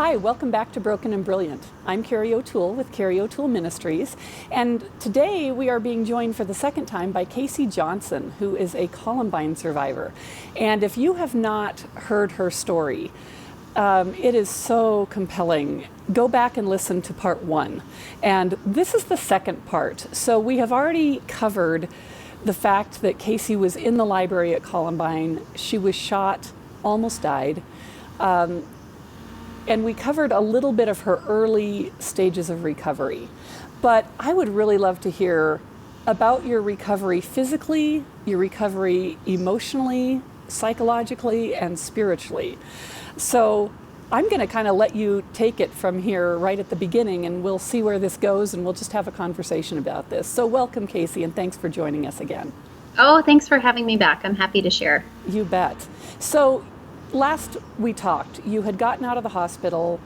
Hi, welcome back to Broken and Brilliant. I'm Carrie O'Toole with Carrie O'Toole Ministries, and today we are being joined for the second time by Kacey Johnson, who is a Columbine survivor. And if you have not heard her story, it is so compelling. Go back and listen to part one. And this is the second part. So we have already covered the fact that Kacey was in the library at Columbine. She was shot, almost died. And we covered a little bit of her early stages of recovery. But I would really love to hear about your recovery physically, your recovery emotionally, psychologically, and spiritually. So I'm going to kind of let you take it from here right at the beginning, and we'll see where this goes, and we'll just have a conversation about this. So welcome, Kacey, and thanks for joining us again. Oh, thanks for having me back. I'm happy to share. You bet. So last we talked, you had gotten out of the hospital,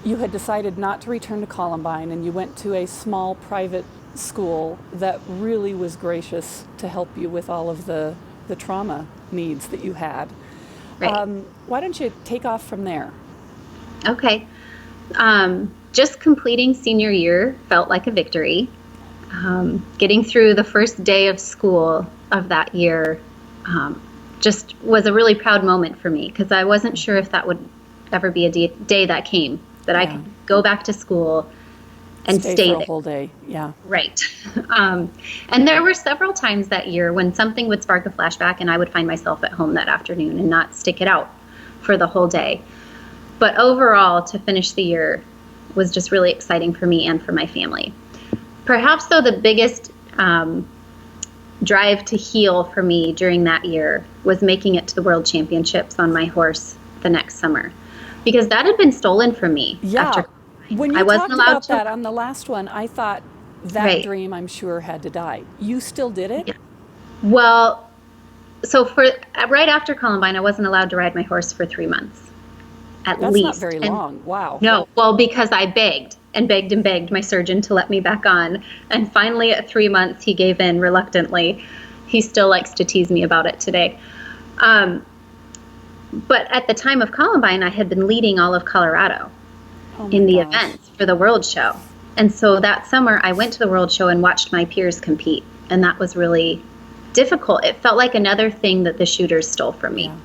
you had decided not to return to Columbine, and you went to a small private school that really was gracious to help you with all of the trauma needs that you had. Right. Why don't you take off from there? Okay. Just completing senior year felt like a victory. Getting through the first day of school of that year just was a really proud moment for me, because I wasn't sure if that would ever be a day that came, that I could go back to school and stay for there a whole day. Yeah. Right. And there were several times that year when something would spark a flashback and I would find myself at home that afternoon and not stick it out for the whole day. But overall, to finish the year was just really exciting for me and for my family. Perhaps, though, the biggest drive to heal for me during that year was making it to the World Championships on my horse the next summer, because that had been stolen from me. Yeah. When you I wasn't talked allowed about to. that on the last one, I thought that Right. dream, I'm sure, had to die. You still did it? Yeah. Well, so for right after Columbine, I wasn't allowed to ride my horse for 3 months, at That's least. not very And long. Wow. no, well, because I begged and begged and begged my surgeon to let me back on. And finally, at 3 months, he gave in reluctantly. He still likes to tease me about it today. But at the time of Columbine, I had been leading all of Colorado in the events for the World Show. And so that summer, I went to the World Show and watched my peers compete. And that was really difficult. It felt like another thing that the shooters stole from me. Yeah.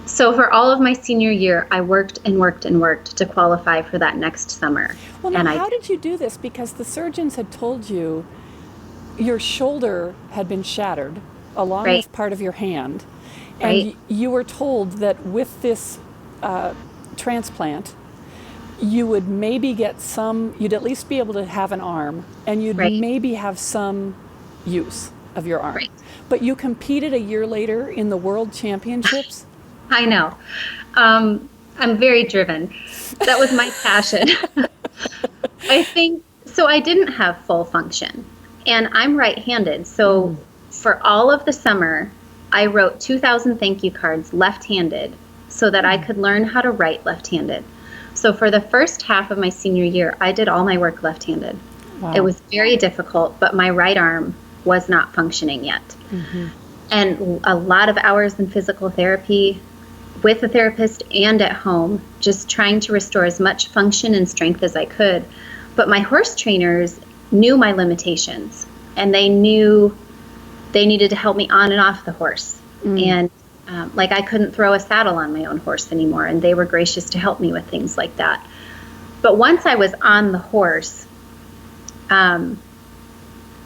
So for all of my senior year, I worked and worked and worked to qualify for that next summer. Well, now, and how did you do this? Because the surgeons had told you your shoulder had been shattered along Right. with part of your hand. And Right. you were told that with this transplant, you would maybe get some, you'd at least be able to have an arm, and you'd Right. maybe have some use of your arm. Right. But you competed a year later in the World Championships? I know. I'm very driven. That was my passion. I think, so I didn't have full function, and I'm right-handed. So for all of the summer, I wrote 2,000 thank you cards left-handed so that I could learn how to write left-handed. So for the first half of my senior year, I did all my work left-handed. Wow. It was very difficult, but my right arm was not functioning yet. Mm-hmm. And a lot of hours in physical therapy with a therapist and at home, just trying to restore as much function and strength as I could. But my horse trainers knew my limitations, and they knew they needed to help me on and off the horse. And like I couldn't throw a saddle on my own horse anymore, and they were gracious to help me with things like that. But once I was on the horse,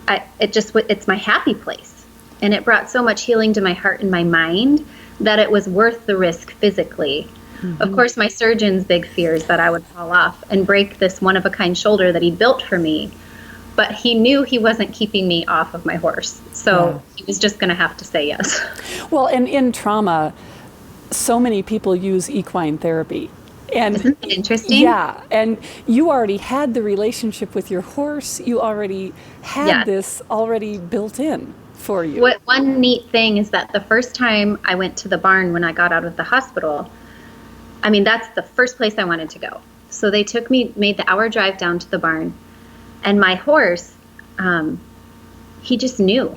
it's my happy place. And it brought so much healing to my heart and my mind that it was worth the risk physically. Mm-hmm. Of course, my surgeon's big fear is that I would fall off and break this one-of-a-kind shoulder that he built for me. But he knew he wasn't keeping me off of my horse. So he was just going to have to say yes. Well, and in trauma, so many people use equine therapy. And isn't that interesting? Yeah, and you already had the relationship with your horse. You already had this already built in for you. One neat thing is that the first time I went to the barn when I got out of the hospital, I mean, that's the first place I wanted to go. So they took me, made the hour drive down to the barn. And my horse, he just knew.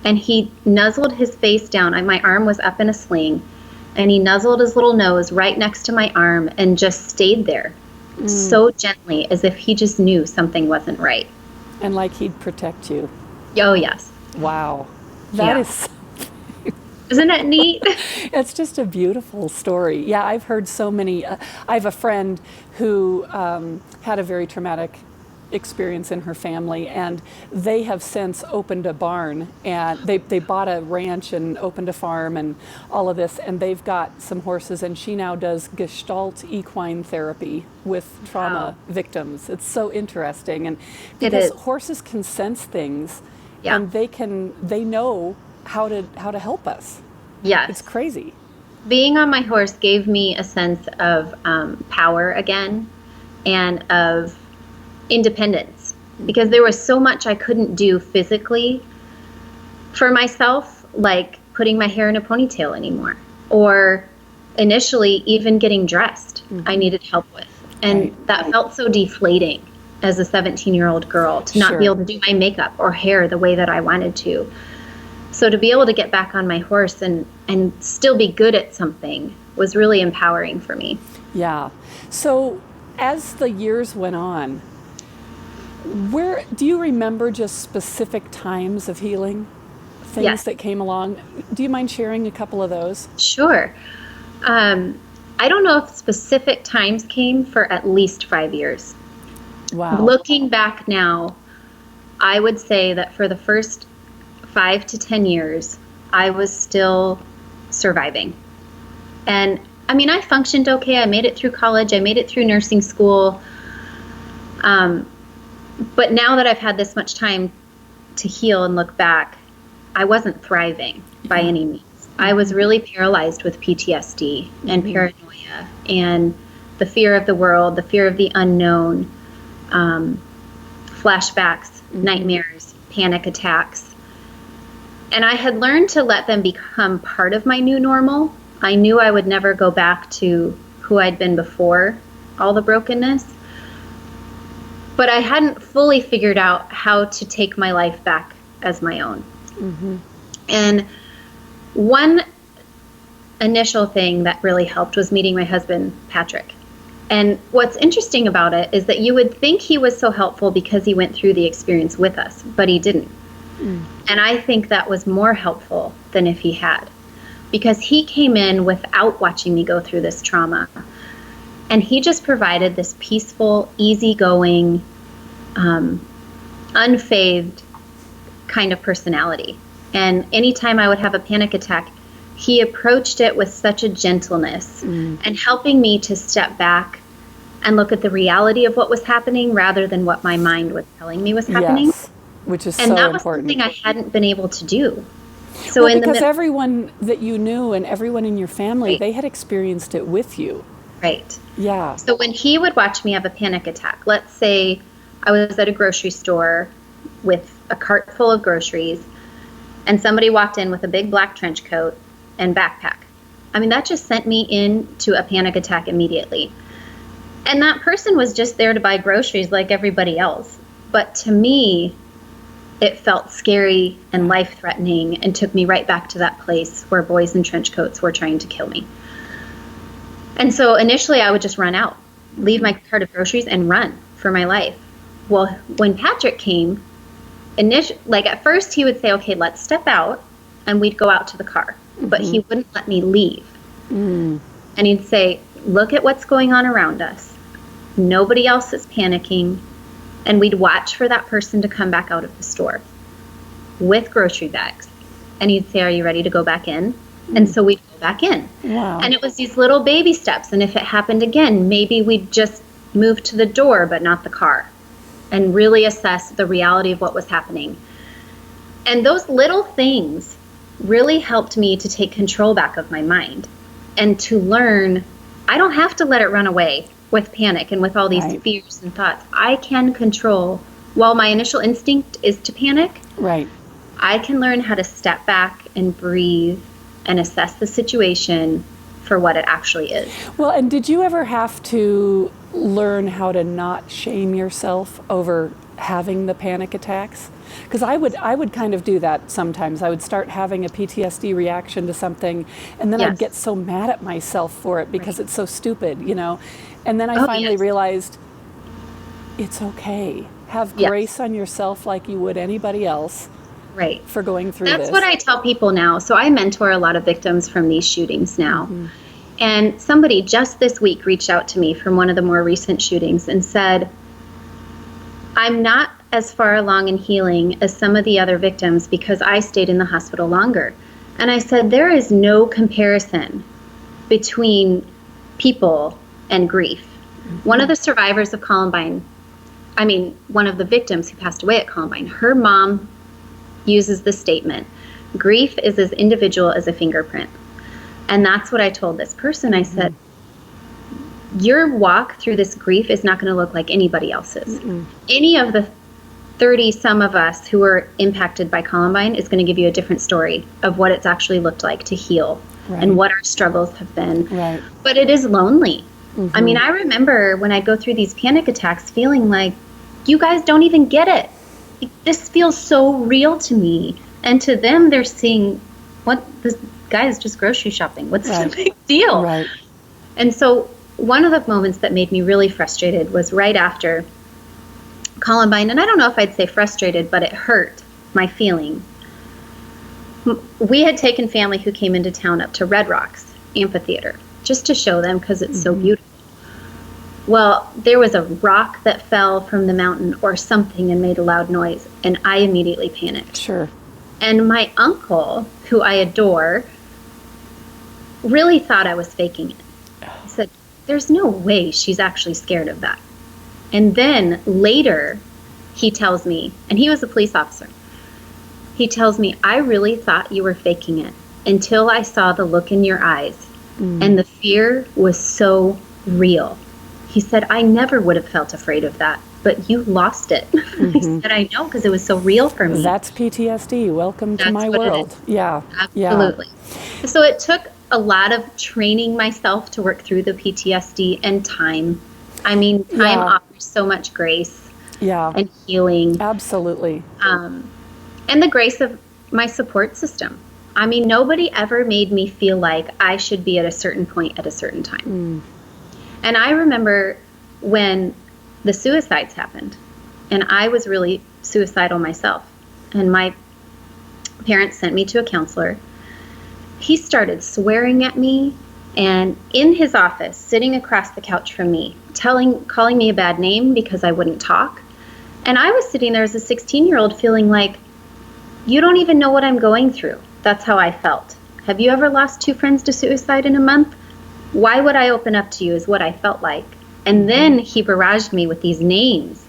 And he nuzzled his face down. My arm was up in a sling. and he nuzzled his little nose right next to my arm and just stayed there so gently, as if he just knew something wasn't right. And like he'd protect you. Oh, yes. Wow. That is, isn't that neat? it's just a beautiful story. Yeah, I've heard so many. I have a friend who had a very traumatic experience in her family, and they have since opened a barn, and they bought a ranch and opened a farm and all of this, and they've got some horses, and she now does Gestalt equine therapy with trauma victims. It's so interesting, and because horses can sense things, and they know how to help us. Yes, it's crazy. Being on my horse gave me a sense of power again, and of independence, because there was so much I couldn't do physically for myself, like putting my hair in a ponytail anymore, or initially even getting dressed. I needed help with, and that felt so deflating as a 17-year-old girl to not be able to do my makeup or hair the way that I wanted to. So to be able to get back on my horse and still be good at something was really empowering for me. Yeah. So as the years went on, where do you remember just specific times of healing? Things that came along? Do you mind sharing a couple of those? Sure. I don't know if specific times came for at least 5 years. Wow. Looking back now, I would say that for the first 5 to 10 years, I was still surviving. And I mean, I functioned okay. I made it through college. I made it through nursing school. But now that I've had this much time to heal and look back, I wasn't thriving by any means. I was really paralyzed with PTSD and paranoia and the fear of the world, the fear of the unknown, flashbacks, nightmares, panic attacks. And I had learned to let them become part of my new normal. I knew I would never go back to who I'd been before all the brokenness. But I hadn't fully figured out how to take my life back as my own. And one initial thing that really helped was meeting my husband, Patrick. And what's interesting about it is that you would think he was so helpful because he went through the experience with us, but he didn't. And I think that was more helpful than if he had, because he came in without watching me go through this trauma. And he just provided this peaceful, easygoing, unfazed kind of personality. And anytime I would have a panic attack, he approached it with such a gentleness and helping me to step back and look at the reality of what was happening rather than what my mind was telling me was happening. Yes, which is so important. And that was something I hadn't been able to do. So well, because everyone that you knew and everyone in your family, they had experienced it with you. Right. Yeah. So when he would watch me have a panic attack, let's say I was at a grocery store with a cart full of groceries and somebody walked in with a big black trench coat and backpack. I mean, that just sent me into a panic attack immediately. And that person was just there to buy groceries like everybody else. But to me, it felt scary and life-threatening and took me right back to that place where boys in trench coats were trying to kill me. And so initially I would just run out, leave my cart of groceries and run for my life. Well, when Patrick came, at first he would say, okay, let's step out, and we'd go out to the car. But he wouldn't let me leave. And he'd say, look at what's going on around us. Nobody else is panicking. And we'd watch for that person to come back out of the store with grocery bags. And he'd say, are you ready to go back in? And so we'd go back in. Wow. And it was these little baby steps. And if it happened again, maybe we'd just move to the door, but not the car, and really assess the reality of what was happening. And those little things really helped me to take control back of my mind and to learn I don't have to let it run away with panic and with all these fears and thoughts. I can control, while my initial instinct is to panic, I can learn how to step back and breathe and assess the situation for what it actually is. Well, and did you ever have to learn how to not shame yourself over having the panic attacks? Because I would kind of do that sometimes. I would start having a PTSD reaction to something, and then I'd get so mad at myself for it because it's so stupid, you know. And then I finally realized it's okay. Have grace on yourself like you would anybody else. Right. For going through this. That's what I tell people now. So I mentor a lot of victims from these shootings now. Mm-hmm. And somebody just this week reached out to me from one of the more recent shootings and said, I'm not as far along in healing as some of the other victims because I stayed in the hospital longer. And I said, there is no comparison between people and grief. Mm-hmm. One of the survivors of Columbine, one of the victims who passed away at Columbine, her mom uses the statement, grief is as individual as a fingerprint. And that's what I told this person. I said, your walk through this grief is not going to look like anybody else's. Any of the 30 some of us who were impacted by Columbine is going to give you a different story of what it's actually looked like to heal and what our struggles have been. Right. But it is lonely. I mean, I remember when I go through these panic attacks feeling like, you guys don't even get it. This feels so real to me. And to them, they're seeing, what, this guy is just grocery shopping. What's the big deal? Right. And so one of the moments that made me really frustrated was right after Columbine. And I don't know if I'd say frustrated, but it hurt my feeling. We had taken family who came into town up to Red Rocks Amphitheater just to show them because it's so beautiful. Well, there was a rock that fell from the mountain or something and made a loud noise, and I immediately panicked. Sure. And my uncle, who I adore, really thought I was faking it. He said, there's no way she's actually scared of that. And then later, he tells me, and he was a police officer, he tells me, I really thought you were faking it until I saw the look in your eyes, and the fear was so real. He said, I never would have felt afraid of that, but you lost it. I said, I know, because it was so real for me. That's PTSD. Welcome to my world. Yeah. Absolutely. Yeah. So it took a lot of training myself to work through the PTSD and time. I mean, time offers so much grace and healing. Absolutely. And the grace of my support system. I mean, nobody ever made me feel like I should be at a certain point at a certain time. And I remember when the suicides happened, and I was really suicidal myself. And my parents sent me to a counselor. He started swearing at me, and in his office, sitting across the couch from me, calling me a bad name because I wouldn't talk. And I was sitting there as a 16-year-old feeling like, you don't even know what I'm going through. That's how I felt. Have you ever lost 2 friends to suicide in a month? Why would I open up to you is what I felt like. And then he barraged me with these names.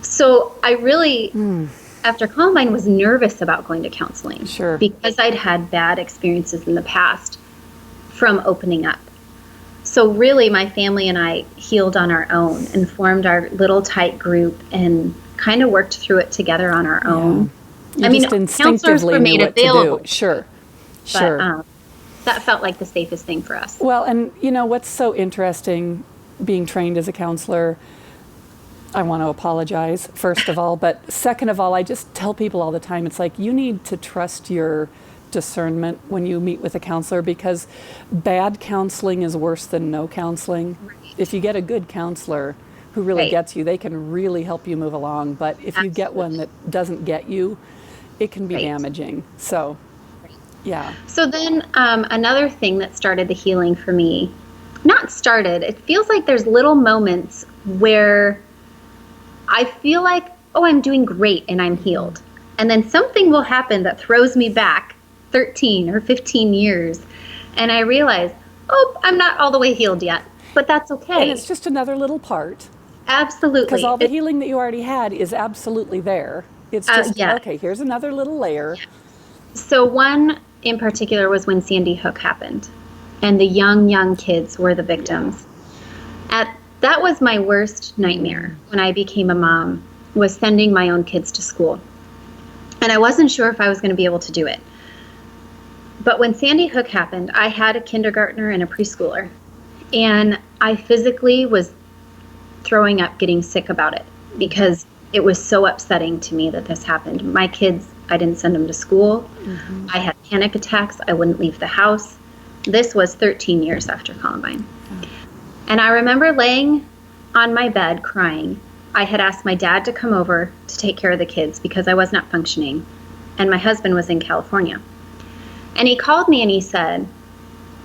So I really, after Columbine, was nervous about going to counseling. Sure. Because I'd had bad experiences in the past from opening up. So really, my family and I healed on our own and formed our little tight group and kind of worked through it together on our own. You just instinctively knew what to do. Sure. Sure. That felt like the safest thing for us. Well, and you know what's so interesting being trained as a counselor, I want to apologize, first of all, but second of all, I just tell people all the time, it's like you need to trust your discernment when you meet with a counselor, because bad counseling is worse than no counseling. Right. If you get a good counselor who really gets you, they can really help you move along. But if you get one that doesn't get you, it can be damaging. So yeah. So then another thing that started the healing for me, it feels like there's little moments where I feel like, oh, I'm doing great and I'm healed. And then something will happen that throws me back 13 or 15 years. And I realize, oh, I'm not all the way healed yet, but that's okay. And it's just another little part. Absolutely. Because all the healing that you already had is absolutely there. It's just, okay, here's another little layer. So one in particular was when Sandy Hook happened, and the young kids were the victims. That was my worst nightmare when I became a mom, was sending my own kids to school. And I wasn't sure if I was going to be able to do it. But when Sandy Hook happened, I had a kindergartner and a preschooler, and I physically was throwing up, getting sick about it, because it was so upsetting to me that this happened. My kids, I didn't send them to school. I had panic attacks. I wouldn't leave the house. This was 13 years after Columbine. And I remember laying on my bed crying. I had asked my dad to come over to take care of the kids because I was not functioning. And my husband was in California. And he called me and he said,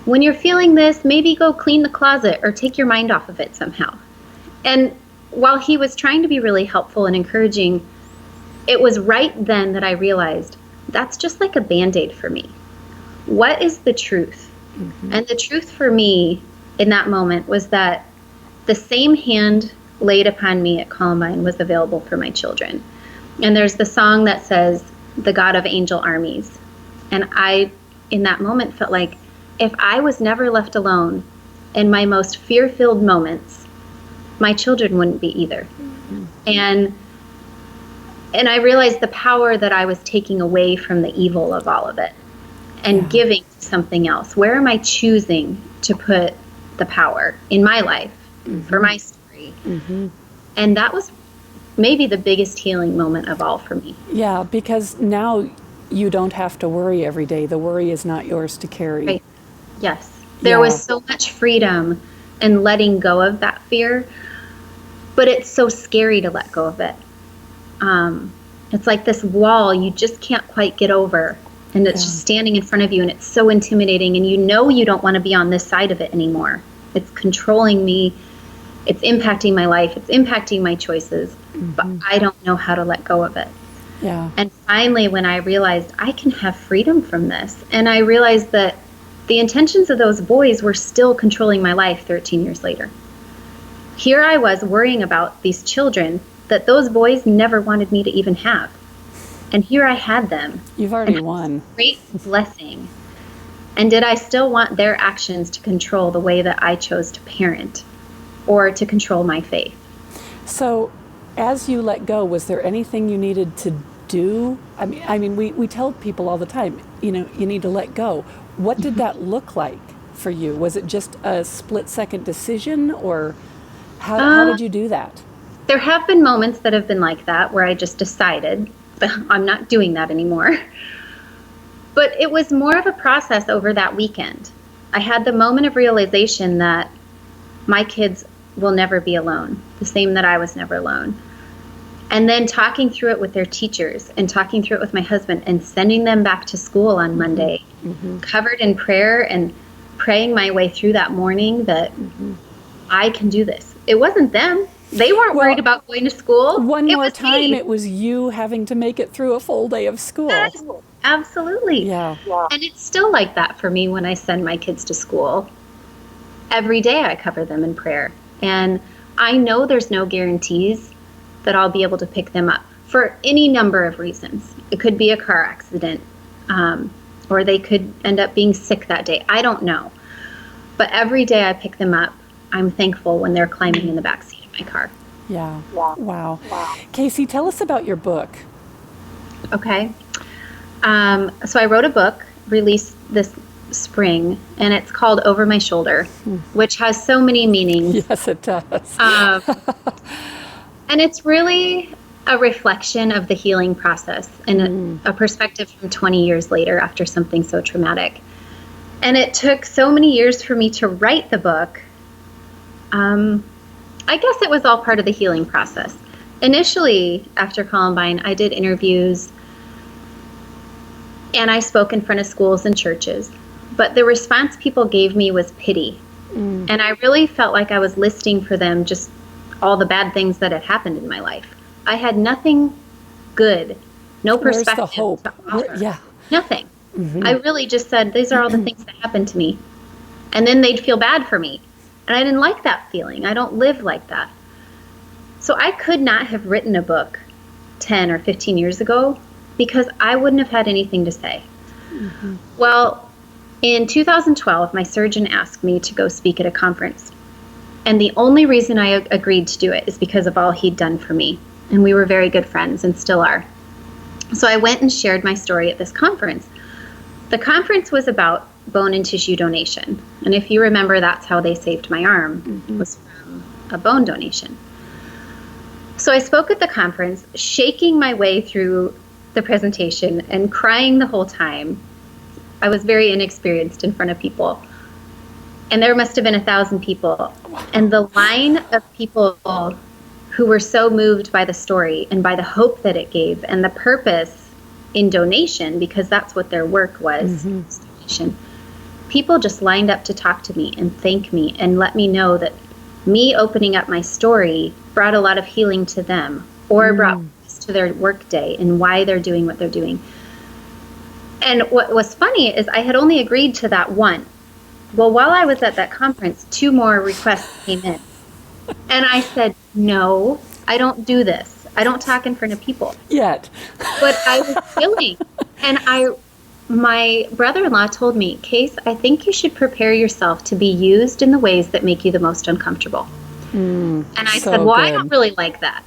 when you're feeling this, maybe go clean the closet or take your mind off of it somehow. And while he was trying to be really helpful and encouraging, it was right then that I realized that's just like a Band-Aid for me. What is the truth? And the truth for me in that moment was that the same hand laid upon me at Columbine was available for my children. And there's the song that says, the God of angel armies. And I, in that moment, felt like if I was never left alone in my most fear-filled moments, my children wouldn't be either. And I realized the power that I was taking away from the evil of all of it and giving to something else. Where am I choosing to put the power in my life for my story? And that was maybe the biggest healing moment of all for me. Yeah, because now you don't have to worry every day. The worry is not yours to carry. Right. Yes. There was so much freedom in letting go of that fear, but it's so scary to let go of it. It's like this wall you just can't quite get over, and it's just standing in front of you, and it's so intimidating, and you know you don't want to be on this side of it anymore. It's controlling me. It's impacting my life. It's impacting my choices, but I don't know how to let go of it. Yeah. And finally, when I realized I can have freedom from this, and I realized that the intentions of those boys were still controlling my life 13 years later. Here I was worrying about these children that those boys never wanted me to even have. And here I had them. You've already won. Great blessing. And did I still want their actions to control the way that I chose to parent or to control my faith? So as you let go, was there anything you needed to do? I mean, we tell people all the time, you need to let go. What did that look like for you? Was it just a split-second decision, or how did you do that? There have been moments that have been like that where I just decided I'm not doing that anymore. But it was more of a process over that weekend. I had the moment of realization that my kids will never be alone, the same that I was never alone. And then talking through it with their teachers and talking through it with my husband and sending them back to school on Monday, covered in prayer and praying my way through that morning that I can do this. It wasn't them. They weren't worried about going to school. One more time, it was you having to make it through a full day of school. Absolutely. Yeah. And it's still like that for me when I send my kids to school. Every day I cover them in prayer. And I know there's no guarantees that I'll be able to pick them up for any number of reasons. It could be a car accident, or they could end up being sick that day. I don't know. But every day I pick them up, I'm thankful when they're climbing in the backseat of my car. Yeah. Wow. Kacey, tell us about your book. Okay. So I wrote a book, released this spring, and it's called Over My Shoulder, which has so many meanings. Yes, it does. And it's really a reflection of the healing process and a perspective from 20 years later after something so traumatic. And it took so many years for me to write the book. I guess it was all part of the healing process. Initially, after Columbine, I did interviews and I spoke in front of schools and churches. But the response people gave me was pity. And I really felt like I was listing for them just all the bad things that had happened in my life. I had nothing good, no perspective. Where's the hope? To offer. Nothing. Mm-hmm. I really just said, these are all the things that happened to me. And then they'd feel bad for me. And I didn't like that feeling. I don't live like that. So I could not have written a book 10 or 15 years ago because I wouldn't have had anything to say. Mm-hmm. Well, in 2012, my surgeon asked me to go speak at a conference. And the only reason I agreed to do it is because of all he'd done for me. And we were very good friends and still are. So I went and shared my story at this conference. The conference was about bone and tissue donation. And if you remember, that's how they saved my arm, was from a bone donation. So I spoke at the conference, shaking my way through the presentation and crying the whole time. I was very inexperienced in front of people. And there must have been 1,000 people. And the line of people who were so moved by the story and by the hope that it gave and the purpose in donation, because that's what their work was, donation. People just lined up to talk to me and thank me and let me know that me opening up my story brought a lot of healing to them, or brought peace to their work day and why they're doing what they're doing. And what was funny is I had only agreed to that one. Well, while I was at that conference, 2 more requests came in. And I said, no, I don't do this. I don't talk in front of people. Yet. But I was willing. And my brother-in-law told me, Case, I think you should prepare yourself to be used in the ways that make you the most uncomfortable. And I said, well, I don't really like that.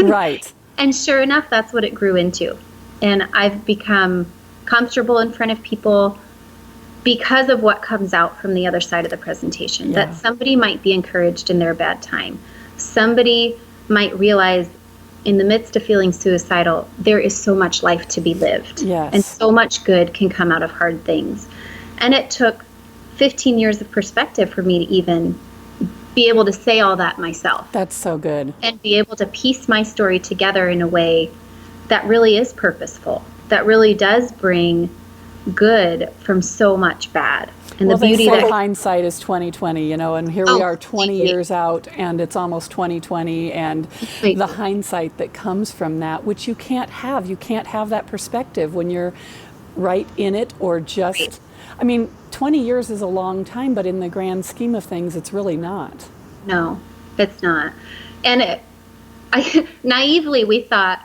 Right. And sure enough, that's what it grew into. And I've become comfortable in front of people because of what comes out from the other side of the presentation, that somebody might be encouraged in their bad time. Somebody might realize in the midst of feeling suicidal, there is so much life to be lived. Yes. And so much good can come out of hard things. And it took 15 years of perspective for me to even be able to say all that myself. That's so good. And be able to piece my story together in a way that really is purposeful, that really does bring good from so much bad. And well, the beauty they say that hindsight is 20/20, and here we are 20 years out, and it's almost 2020, and the hindsight that comes from that, which you can't have. You can't have that perspective when you're right in it, or just, I mean, 20 years is a long time, but in the grand scheme of things, it's really not. No, it's not. And naively, we thought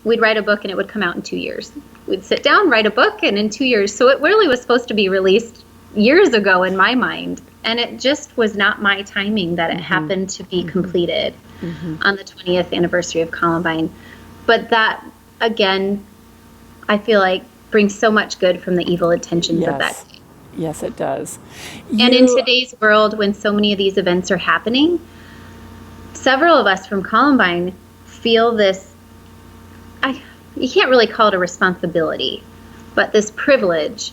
we'd write a book and it would come out in 2 years. We'd sit down, write a book, and in 2 years. So it really was supposed to be released years ago in my mind. And it just was not my timing that it happened to be completed on the 20th anniversary of Columbine. But that, again, I feel like brings so much good from the evil intentions of that day. Yes, it does. And in today's world, when so many of these events are happening, several of us from Columbine feel this, you can't really call it a responsibility, but this privilege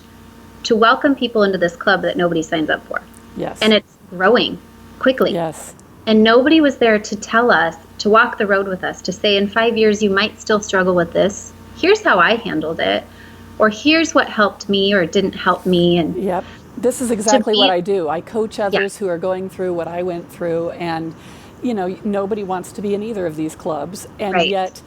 to welcome people into this club that nobody signs up for. Yes. And it's growing quickly. Yes. And nobody was there to tell us, to walk the road with us, to say in 5 years you might still struggle with this. Here's how I handled it. Or here's what helped me or didn't help me. And yep. This is exactly what I do. I coach others who are going through what I went through, and nobody wants to be in either of these clubs. And yet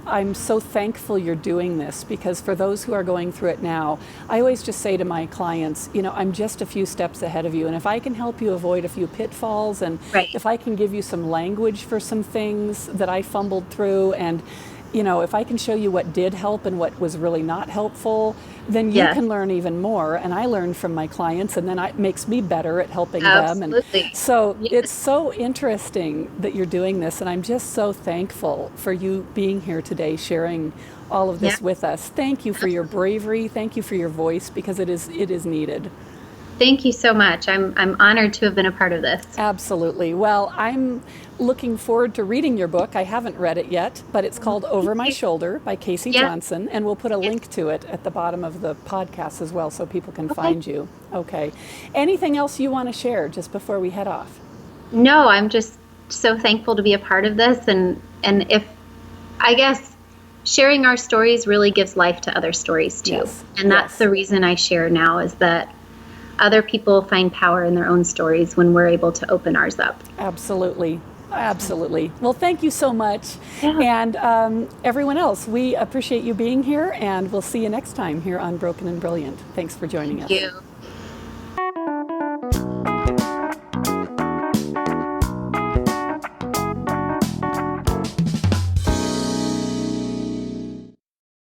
I'm so thankful you're doing this, because for those who are going through it now, I always just say to my clients, I'm just a few steps ahead of you. And if I can help you avoid a few pitfalls, and if I can give you some language for some things that I fumbled through, and if I can show you what did help and what was really not helpful, then you can learn even more. And I learn from my clients, and then it makes me better at helping them. And so it's so interesting that you're doing this. And I'm just so thankful for you being here today, sharing all of this with us. Thank you for your bravery. Thank you for your voice, because it is needed. Thank you so much. I'm honored to have been a part of this. Absolutely. Well, I'm looking forward to reading your book. I haven't read it yet, but it's called Over My Shoulder by Kacey Johnson, and we'll put a link to it at the bottom of the podcast as well, so people can find you. Okay. Anything else you want to share just before we head off? No, I'm just so thankful to be a part of this, and if, I guess, sharing our stories really gives life to other stories too. And that's the reason I share now, is that other people find power in their own stories when we're able to open ours up. Absolutely. Absolutely. Well, thank you so much. And everyone else, we appreciate you being here, and we'll see you next time here on Broken and Brilliant. Thank you. Thanks for joining us. Thank you.